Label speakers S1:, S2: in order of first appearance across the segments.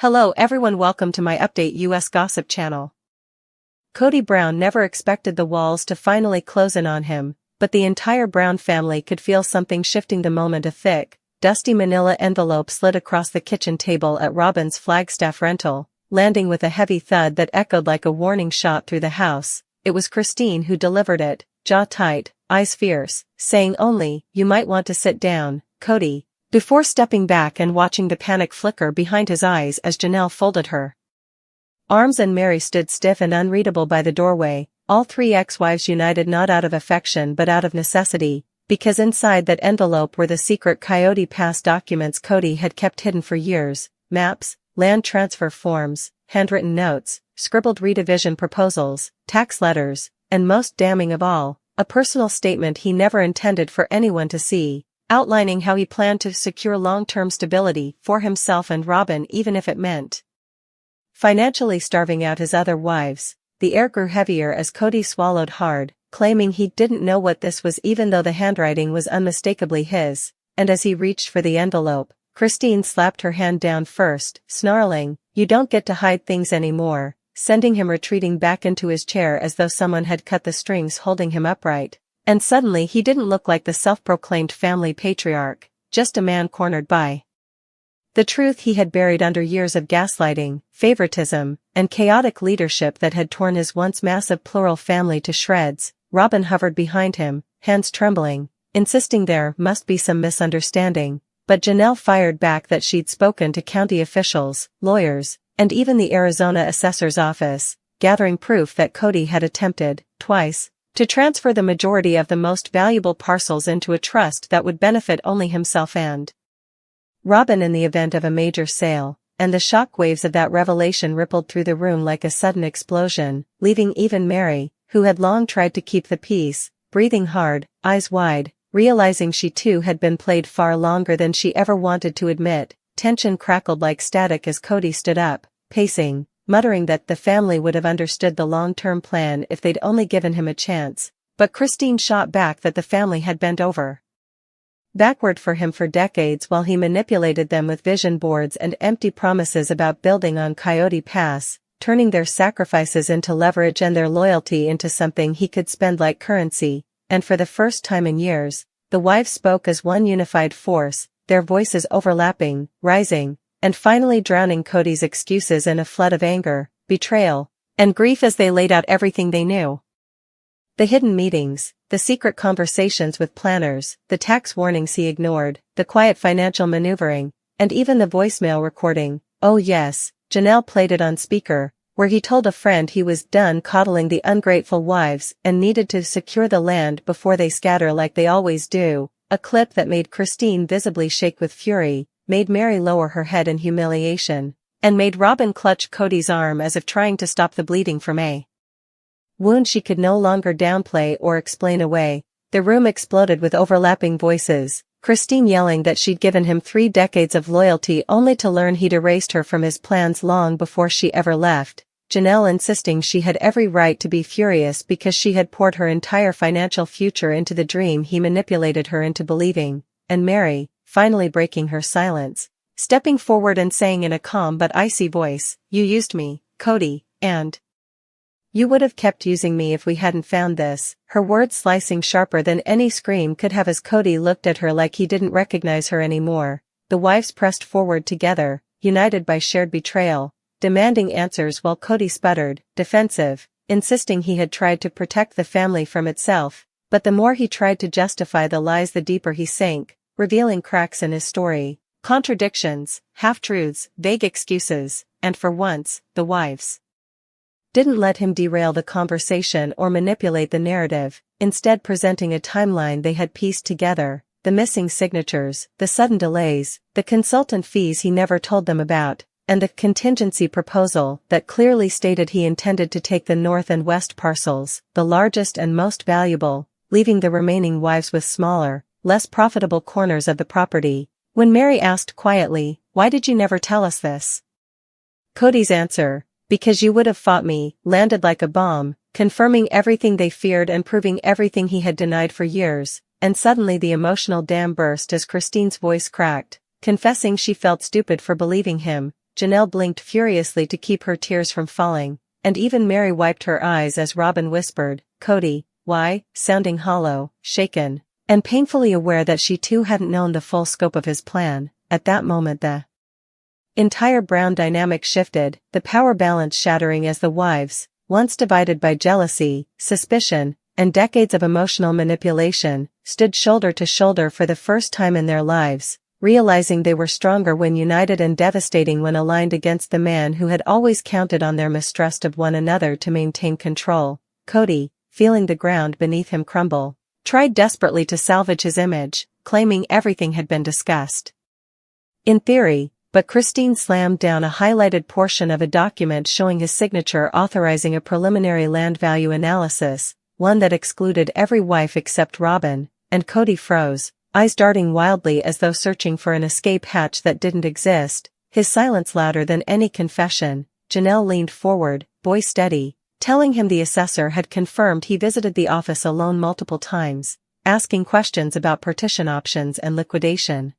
S1: Hello everyone, welcome to my update US gossip channel. Kody Brown never expected the walls to finally close in on him, but the entire Brown family could feel something shifting the moment a thick, dusty manila envelope slid across the kitchen table at Robin's Flagstaff rental, landing with a heavy thud that echoed like a warning shot through the house. It was Christine who delivered it, jaw tight, eyes fierce, saying only, "You might want to sit down, Kody," before stepping back and watching the panic flicker behind his eyes as Janelle folded her arms and Meri stood stiff and unreadable by the doorway, all three ex-wives united not out of affection but out of necessity, because inside that envelope were the secret Coyote pass documents Kody had kept hidden for years: maps, land transfer forms, handwritten notes, scribbled redivision proposals, tax letters, and most damning of all, a personal statement he never intended for anyone to see, outlining how he planned to secure long-term stability for himself and Robin even if it meant financially starving out his other wives. The air grew heavier as Kody swallowed hard, claiming he didn't know what this was even though the handwriting was unmistakably his, and as he reached for the envelope, Christine slapped her hand down first, snarling, "You don't get to hide things anymore," sending him retreating back into his chair as though someone had cut the strings holding him upright. And suddenly he didn't look like the self-proclaimed family patriarch, just a man cornered by the truth he had buried under years of gaslighting, favoritism, and chaotic leadership that had torn his once massive plural family to shreds. Robin hovered behind him, hands trembling, insisting there must be some misunderstanding, but Janelle fired back that she'd spoken to county officials, lawyers, and even the Arizona assessor's office, gathering proof that Kody had attempted, twice, to transfer the majority of the most valuable parcels into a trust that would benefit only himself and Robin in the event of a major sale, and the shock waves of that revelation rippled through the room like a sudden explosion, leaving even Meri, who had long tried to keep the peace, breathing hard, eyes wide, realizing she too had been played far longer than she ever wanted to admit. Tension crackled like static as Kody stood up, pacing, muttering that the family would have understood the long-term plan if they'd only given him a chance, but Christine shot back that the family had bent over backward for him for decades while he manipulated them with vision boards and empty promises about building on Coyote Pass, turning their sacrifices into leverage and their loyalty into something he could spend like currency. And for the first time in years, the wives spoke as one unified force, their voices overlapping, rising, and finally drowning Kody's excuses in a flood of anger, betrayal, and grief as they laid out everything they knew. The hidden meetings, the secret conversations with planners, the tax warnings he ignored, the quiet financial maneuvering, and even the voicemail recording. Oh yes, Janelle played it on speaker, where he told a friend he was done coddling the ungrateful wives and needed to secure the land before they scatter like they always do, a clip that made Christine visibly shake with fury, made Meri lower her head in humiliation, and made Robin clutch Kody's arm as if trying to stop the bleeding from a wound she could no longer downplay or explain away. The room exploded with overlapping voices, Christine yelling that she'd given him 3 decades of loyalty only to learn he'd erased her from his plans long before she ever left, Janelle insisting she had every right to be furious because she had poured her entire financial future into the dream he manipulated her into believing, and Meri, finally breaking her silence, stepping forward and saying in a calm but icy voice, "You used me, Kody, and you would have kept using me if we hadn't found this," her words slicing sharper than any scream could have as Kody looked at her like he didn't recognize her anymore. The wives pressed forward together, united by shared betrayal, demanding answers while Kody sputtered, defensive, insisting he had tried to protect the family from itself, but the more he tried to justify the lies the deeper he sank, revealing cracks in his story, contradictions, half-truths, vague excuses, and for once, the wives didn't let him derail the conversation or manipulate the narrative, instead presenting a timeline they had pieced together, the missing signatures, the sudden delays, the consultant fees he never told them about, and the contingency proposal that clearly stated he intended to take the north and west parcels, the largest and most valuable, leaving the remaining wives with smaller, less profitable corners of the property. When Meri asked quietly, "Why did you never tell us this?" Kody's answer, "Because you would have fought me," landed like a bomb, confirming everything they feared and proving everything he had denied for years. And suddenly the emotional dam burst as Christine's voice cracked, confessing she felt stupid for believing him, Janelle blinked furiously to keep her tears from falling, and even Meri wiped her eyes as Robin whispered, "Kody, why?" sounding hollow, shaken, and painfully aware that she too hadn't known the full scope of his plan. At that moment the entire Brown dynamic shifted, the power balance shattering as the wives, once divided by jealousy, suspicion, and decades of emotional manipulation, stood shoulder to shoulder for the first time in their lives, realizing they were stronger when united and devastating when aligned against the man who had always counted on their mistrust of one another to maintain control. Kody, feeling the ground beneath him crumble, tried desperately to salvage his image, claiming everything had been discussed in theory, but Christine slammed down a highlighted portion of a document showing his signature authorizing a preliminary land value analysis, one that excluded every wife except Robin, and Kody froze, eyes darting wildly as though searching for an escape hatch that didn't exist, his silence louder than any confession. Janelle leaned forward, boy steady, telling him the assessor had confirmed he visited the office alone multiple times, asking questions about partition options and liquidation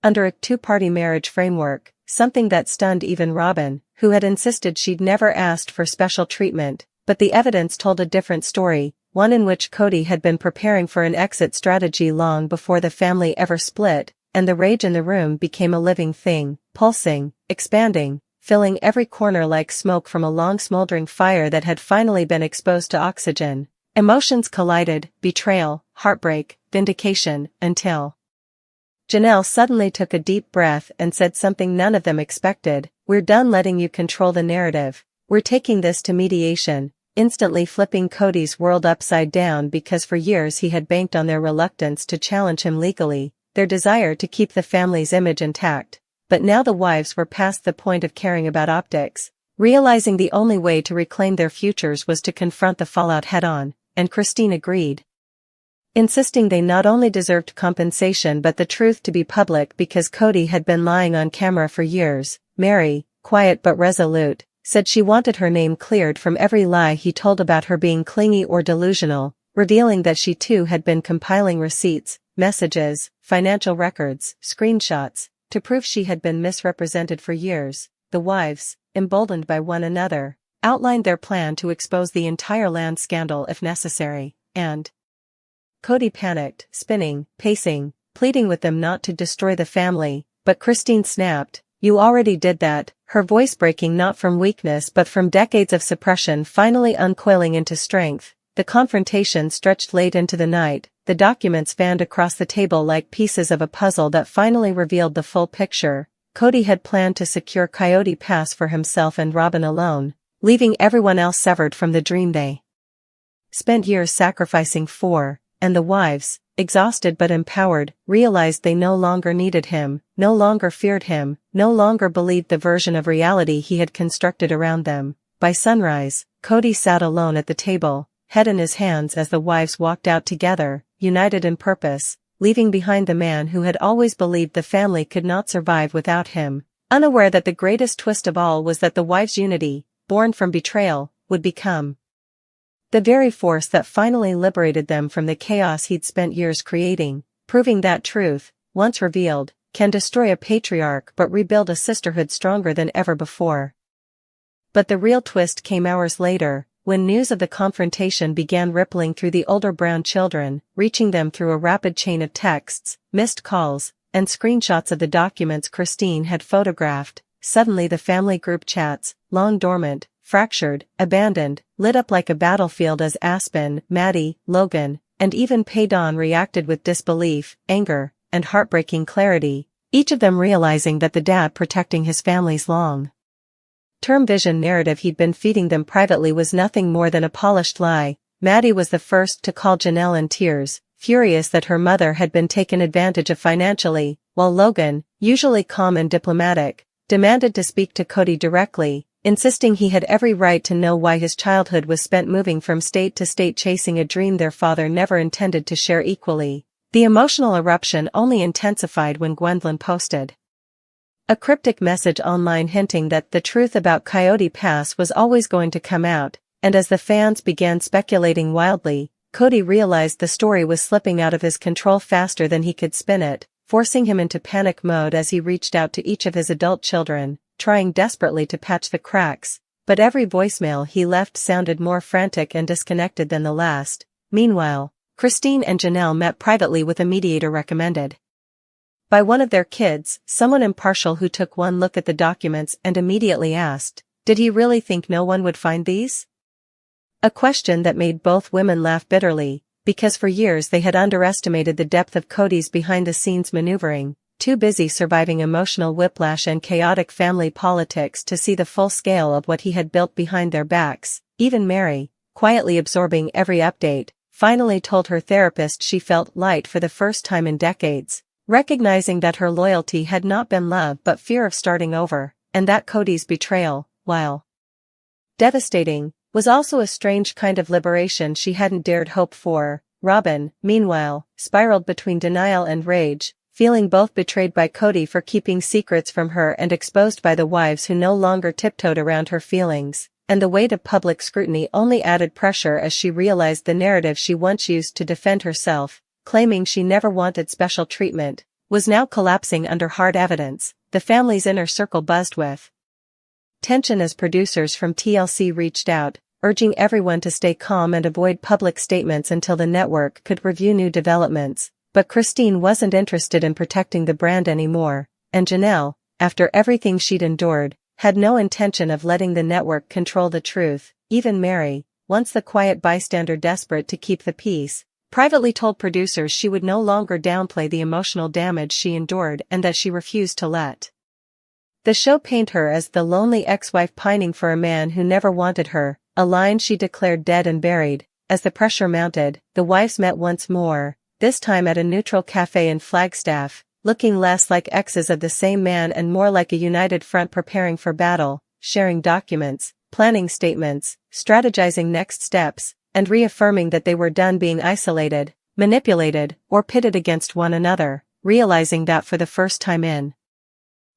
S1: under a two-party marriage framework, something that stunned even Robin, who had insisted she'd never asked for special treatment. But the evidence told a different story, one in which Kody had been preparing for an exit strategy long before the family ever split, and the rage in the room became a living thing, pulsing, expanding, filling every corner like smoke from a long smoldering fire that had finally been exposed to oxygen. Emotions collided, betrayal, heartbreak, vindication, until Janelle suddenly took a deep breath and said something none of them expected, "We're done letting you control the narrative. We're taking this to mediation," instantly flipping Kody's world upside down because for years he had banked on their reluctance to challenge him legally, their desire to keep the family's image intact. But now the wives were past the point of caring about optics, realizing the only way to reclaim their futures was to confront the fallout head-on, and Christine agreed, insisting they not only deserved compensation but the truth to be public because Kody had been lying on camera for years. Meri, quiet but resolute, said she wanted her name cleared from every lie he told about her being clingy or delusional, revealing that she too had been compiling receipts, messages, financial records, screenshots, to prove she had been misrepresented for years. The wives, emboldened by one another, outlined their plan to expose the entire land scandal if necessary, and Kody panicked, spinning, pacing, pleading with them not to destroy the family, but Christine snapped, "You already did that," her voice breaking not from weakness but from decades of suppression finally uncoiling into strength. The confrontation stretched late into the night, the documents fanned across the table like pieces of a puzzle that finally revealed the full picture. Kody had planned to secure Coyote Pass for himself and Robin alone, leaving everyone else severed from the dream they spent years sacrificing for, and the wives, exhausted but empowered, realized they no longer needed him, no longer feared him, no longer believed the version of reality he had constructed around them. By sunrise, Kody sat alone at the table, head in his hands as the wives walked out together, united in purpose, leaving behind the man who had always believed the family could not survive without him, unaware that the greatest twist of all was that the wives' unity, born from betrayal, would become the very force that finally liberated them from the chaos he'd spent years creating, proving that truth, once revealed, can destroy a patriarch but rebuild a sisterhood stronger than ever before. But the real twist came hours later, when news of the confrontation began rippling through the older Brown children, reaching them through a rapid chain of texts, missed calls, and screenshots of the documents Christine had photographed. Suddenly the family group chats, long dormant, fractured, abandoned, lit up like a battlefield as Aspen, Maddie, Logan, and even Paydon reacted with disbelief, anger, and heartbreaking clarity, each of them realizing that the dad protecting his family's long-term vision narrative he'd been feeding them privately was nothing more than a polished lie. Maddie was the first to call Janelle in tears, furious that her mother had been taken advantage of financially, while Logan, usually calm and diplomatic, demanded to speak to Kody directly, insisting he had every right to know why his childhood was spent moving from state to state chasing a dream their father never intended to share equally. The emotional eruption only intensified when Gwendolyn posted a cryptic message online hinting that the truth about Coyote Pass was always going to come out, and as the fans began speculating wildly, Kody realized the story was slipping out of his control faster than he could spin it, forcing him into panic mode as he reached out to each of his adult children, trying desperately to patch the cracks, but every voicemail he left sounded more frantic and disconnected than the last. Meanwhile, Christine and Janelle met privately with a mediator recommended by one of their kids, someone impartial who took one look at the documents and immediately asked, did he really think no one would find these? A question that made both women laugh bitterly, because for years they had underestimated the depth of KODY'S behind-the-scenes maneuvering, too busy surviving emotional whiplash and chaotic family politics to see the full scale of what he had built behind their backs. Even Meri, quietly absorbing every update, finally told her therapist she felt light for the first time in decades, recognizing that her loyalty had not been love but fear of starting over, and that KODY'S betrayal, while devastating, was also a strange kind of liberation she hadn't dared hope for. Robin, meanwhile, spiraled between denial and rage, feeling both betrayed by KODY for keeping secrets from her and exposed by the wives who no longer tiptoed around her feelings, and the weight of public scrutiny only added pressure as she realized the narrative she once used to defend herself, claiming she never wanted special treatment, was now collapsing under hard evidence. The family's inner circle buzzed with tension as producers from TLC reached out, urging everyone to stay calm and avoid public statements until the network could review new developments. But Christine wasn't interested in protecting the brand anymore, and Janelle, after everything she'd endured, had no intention of letting the network control the truth. Even Meri, once the quiet bystander desperate to keep the peace, privately told producers she would no longer downplay the emotional damage she endured and that she refused to let the show paint her as the lonely ex-wife pining for a man who never wanted her, a line she declared dead and buried. As the pressure mounted, the wives met once more, this time at a neutral cafe in Flagstaff, looking less like exes of the same man and more like a united front preparing for battle, sharing documents, planning statements, strategizing next steps, and reaffirming that they were done being isolated, manipulated, or pitted against one another, realizing that for the first time in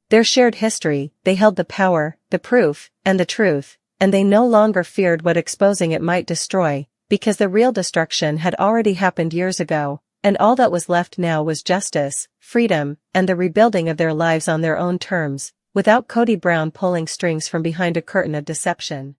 S1: their shared history, they held the power, the proof, and the truth, and they no longer feared what exposing it might destroy, because the real destruction had already happened years ago, and all that was left now was justice, freedom, and the rebuilding of their lives on their own terms, without KODY Brown pulling strings from behind a curtain of deception.